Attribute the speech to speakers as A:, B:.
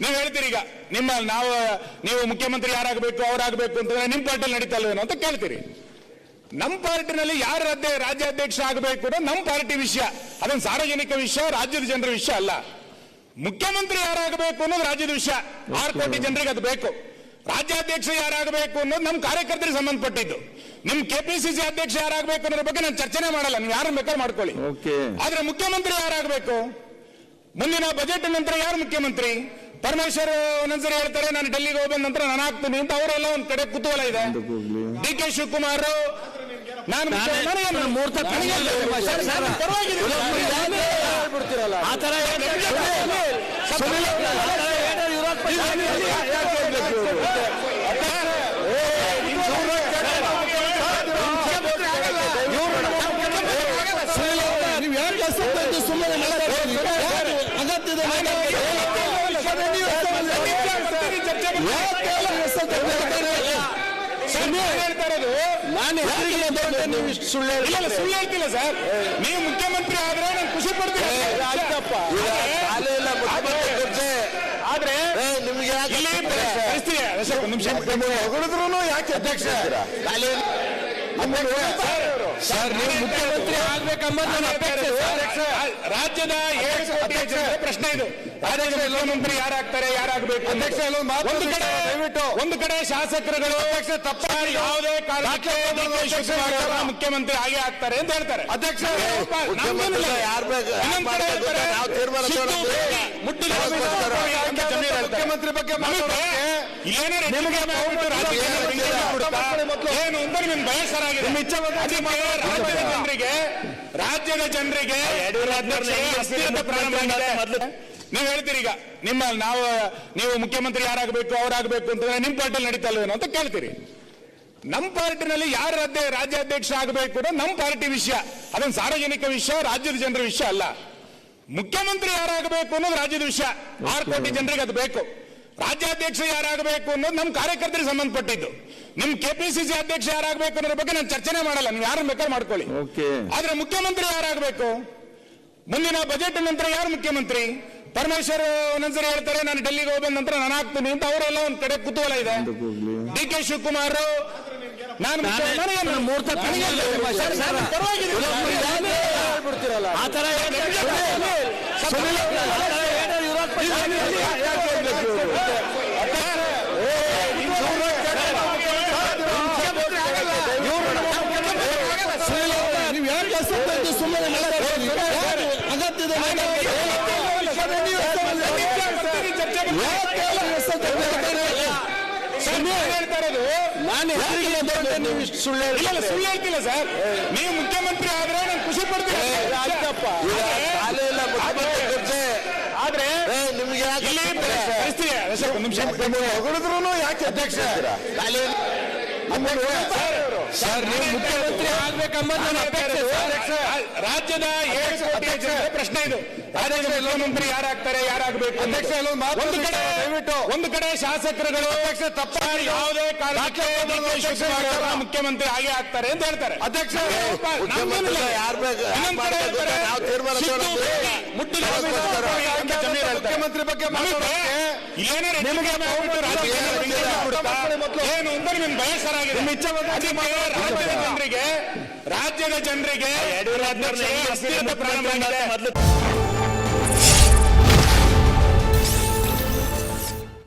A: ನೀವು ಹೇಳ್ತೀರಿ ಈಗ ನೀವು ಮುಖ್ಯಮಂತ್ರಿ ಯಾರಾಗಬೇಕು ಅವರಾಗಬೇಕು ಅಂತಂದ್ರೆ ನಿಮ್ಮ ಪಾರ್ಟಿಯಲ್ಲಿ ನಡೀತಾ ಇಲ್ವೇನೋ ಅಂತ ಕೇಳ್ತೀರಿ. ನಮ್ಮ ಪಾರ್ಟಿನಲ್ಲಿ ಯಾರು ರಾಜ್ಯಾಧ್ಯಕ್ಷ ಆಗಬೇಕು ಅನ್ನೋದು ನಮ್ಮ ಪಾರ್ಟಿ ವಿಷಯ, ಅದೊಂದು ಸಾರ್ವಜನಿಕ ವಿಷಯ, ರಾಜ್ಯದ ಜನರ ವಿಷಯ ಅಲ್ಲ. ಮುಖ್ಯಮಂತ್ರಿ ಯಾರಾಗಬೇಕು ಅನ್ನೋದು ರಾಜ್ಯದ ವಿಷಯ, 6 ಕೋಟಿ ಜನರಿಗೆ ಅದು ಬೇಕು. ರಾಜ್ಯಾಧ್ಯಕ್ಷ ಯಾರಾಗಬೇಕು ಅನ್ನೋದು ನಮ್ಮ ಕಾರ್ಯಕರ್ತರಿಗೆ ಸಂಬಂಧಪಟ್ಟಿದ್ದು. ನಿಮ್ ಕೆಪಿಸಿಸಿ ಅಧ್ಯಕ್ಷ ಯಾರಾಗಬೇಕು ಅನ್ನೋದ್ರ ಬಗ್ಗೆ ನಾನು ಚರ್ಚೆನೆ ಮಾಡಲ್ಲ, ನೀವು ಯಾರು ಬೇಕಾದ್ರೂ ಮಾಡ್ಕೊಳ್ಳಿ. ಆದ್ರೆ ಮುಖ್ಯಮಂತ್ರಿ ಯಾರಾಗಬೇಕು, ಮುಂದಿನ ಬಜೆಟ್ ನಂತರ ಯಾರು ಮುಖ್ಯಮಂತ್ರಿ? ಪರಮೇಶ್ವರ್ ಒಂದೊಂದ್ಸರಿ ಹೇಳ್ತಾರೆ ನಾನು ಡೆಲ್ಲಿಗೆ ಹೋಗಿ ಬಂದ ನಂತರ ನಾನು ಆಗ್ತೀನಿ ಅಂತ, ಅವರೆಲ್ಲ ಒಂದ್ ಕಡೆ ಕುತೂಹಲ ಇದೆ. ಡಿ ಕೆ ಶಿವಕುಮಾರ್ ನಾನು ಸುಳ್ಳು ಹೇಳ್ತಿಲ್ಲ ಸರ್. ನೀವು ಮುಖ್ಯಮಂತ್ರಿ ಆದ್ರೆ ನಾನು ಖುಷಿ ಪಡ್ತೀನಿ. ಆದ್ರೆ ನಿಮ್ಗೆ ಹೊಗಳಿದ್ರು ಯಾಕೆ ಅಧ್ಯಕ್ಷ ಸರ್, ನೀವು ಮುಖ್ಯಮಂತ್ರಿ ಆಗ್ಬೇಕಂಬ ರಾಜ್ಯದ 7 ಕೋಟಿ ಜನರ ಪ್ರಶ್ನೆ ಇದು. ರಾಜ್ಯದ ಮುಖ್ಯಮಂತ್ರಿ ಯಾರಾಗ್ತಾರೆ, ಯಾರಾಗಬೇಕು? ಅಧ್ಯಕ್ಷ ಒಂದು ಕಡೆ ಶಾಸಕರುಗಳು ತಪ್ಪಾಗಿ ಯಾವುದೇ ಕಾರಣಕ್ಕೆ ಮುಖ್ಯಮಂತ್ರಿ ಆಗೇ ಆಗ್ತಾರೆ ಅಂತ ಹೇಳ್ತಾರೆ. ಅಧ್ಯಕ್ಷ ಮುಖ್ಯಮಂತ್ರಿ ಬಗ್ಗೆ ಏನು ಅಂದ್ರೆ ನಿಮ್ ಬಯಸರಾಗಿದೆ. ರಾಜ್ಯದ ಜನರಿಗೆ ನೀವು ಹೇಳ್ತೀರಿ ಈಗ ನೀವು ಮುಖ್ಯಮಂತ್ರಿ ಯಾರಾಗಬೇಕು ಅವರಾಗಬೇಕು ಅಂತಂದ್ರೆ ನಿಮ್ಮ ಪಾರ್ಟಿಯಲ್ಲಿ ನಡೀತಾ ಇಲ್ವೇನೋ ಅಂತ ಕೇಳ್ತೀರಿ. ನಮ್ಮ ಪಾರ್ಟಿನಲ್ಲಿ ಯಾರು ರಾಜ್ಯಾಧ್ಯಕ್ಷ ಆಗಬೇಕು ಅನ್ನೋದು ನಮ್ಮ ಪಾರ್ಟಿ ವಿಷಯ, ಅದೊಂದು ಸಾರ್ವಜನಿಕ ವಿಷಯ, ರಾಜ್ಯದ ಜನರ ವಿಷಯ ಅಲ್ಲ. ಮುಖ್ಯಮಂತ್ರಿ ಯಾರಾಗಬೇಕು ಅನ್ನೋದು ರಾಜ್ಯದ ವಿಷಯ, 6 ಕೋಟಿ ಜನರಿಗೆ ಅದು ಬೇಕು. ರಾಜ್ಯಾಧ್ಯಕ್ಷ ಯಾರಾಗಬೇಕು ಅನ್ನೋದು ನಮ್ಮ ಕಾರ್ಯಕರ್ತರಿಗೆ ಸಂಬಂಧಪಟ್ಟಿದ್ದು. ನಿಮ್ ಕೆಪಿಸಿಸಿ ಅಧ್ಯಕ್ಷ ಯಾರಾಗಬೇಕು ಅನ್ನೋದ್ರ ಬಗ್ಗೆ ನಾನು ಚರ್ಚೆನೆ ಮಾಡಲ್ಲ, ನೀವು ಯಾರು ಬೇಕಾದ್ರೂ ಮಾಡ್ಕೊಳ್ಳಿ. ಆದ್ರೆ ಮುಖ್ಯಮಂತ್ರಿ ಯಾರಾಗಬೇಕು, ಮುಂದಿನ ಬಜೆಟ್ ನಂತರ ಯಾರು ಮುಖ್ಯಮಂತ್ರಿ? ಪರಮೇಶ್ವರ್ ಒಂದೊಂದ್ಸರಿ ಹೇಳ್ತಾರೆ ನಾನು ಡೆಲ್ಲಿಗೆ ಹೋಗಿ ಬಂದ ನಂತರ ನಾನು ಆಗ್ತೀನಿ ಅಂತ, ಅವರೆಲ್ಲ ಒಂದ್ ಕಡೆ ಕುತೂಹಲ ಇದೆ. ಡಿ ಕೆ ಶಿವಕುಮಾರ್ ನಾನು ಸುಳ್ಳು ಹೇಳ್ತಿಲ್ಲ ಸರ್. ನೀವು ಮುಖ್ಯಮಂತ್ರಿ ಆದ್ರೆ ನಾನು ಖುಷಿ ಪಡ್ತೀನಿ. ಆದ್ರೆ ನಿಮ್ಗೆ ಹೊಗಳಿದ್ರು ಯಾಕೆ ಅಧ್ಯಕ್ಷ ಸರ್, ನೀವು ಮುಖ್ಯಮಂತ್ರಿ ಆಗ್ಬೇಕಂಬ ರಾಜ್ಯದ 7 ಕೋಟಿ ಜನರ ಪ್ರಶ್ನೆ ಇದು. ರಾಜ್ಯದ ಮುಖ್ಯಮಂತ್ರಿ ಯಾರಾಗ್ತಾರೆ, ಯಾರಾಗಬೇಕು? ಅಧ್ಯಕ್ಷ ಒಂದು ಕಡೆ ಶಾಸಕರುಗಳು ತಪ್ಪಾಗಿ ಯಾವುದೇ ಕಾರಣಕ್ಕೆ ಮುಖ್ಯಮಂತ್ರಿ ಆಗೇ ಆಗ್ತಾರೆ ಅಂತ ಹೇಳ್ತಾರೆ. ಅಧ್ಯಕ್ಷ ಮುಖ್ಯಮಂತ್ರಿ ಬಗ್ಗೆ ಏನು ಅಂದ್ರೆ ನಿಮ್ ಬಯಸರಾಗಿದೆ. ರಾಜ್ಯದ ಜನರಿಗೆ ಪ್ರಾರಂಭ